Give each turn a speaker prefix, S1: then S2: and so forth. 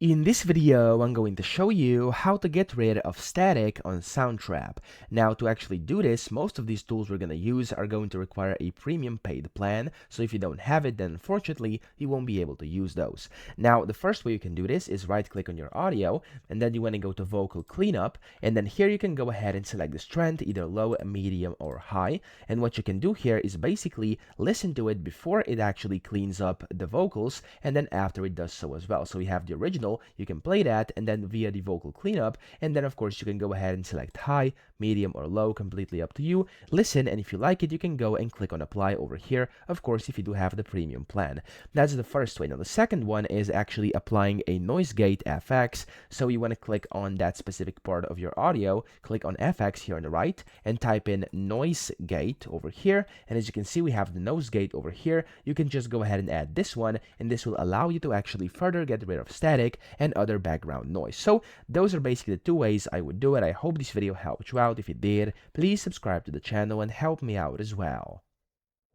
S1: In this video, I'm going to show you how to get rid of static on Soundtrap. Now, to actually do this, most of these tools we're going to use are going to require a premium paid plan. So if you don't have it, then unfortunately, you won't be able to use those. Now, the first way you can do this is right-click on your audio, and then you want to go to Vocal Cleanup, and then here you can go ahead and select the strength, either low, medium, or high. And what you can do here is basically listen to it before it actually cleans up the vocals, and then after it does so as well. So we have the original, you can play that, and then via the vocal cleanup, and then of course you can go ahead and select high, medium, or low, completely up to you. Listen, and if you like it, you can go and click on apply over here, of course if you do have the premium plan. That's the first way. Now the second one is actually applying a noise gate FX. So you want to click on that specific part of your audio, click on FX here on the right, and type in noise gate over here, and as you can see we have the noise gate over here. You can just go ahead and add this one, and this will allow you to actually further get rid of static and other background noise. So those are basically the two ways I would do it. I hope this video helped you out. If it did, please subscribe to the channel and help me out as well.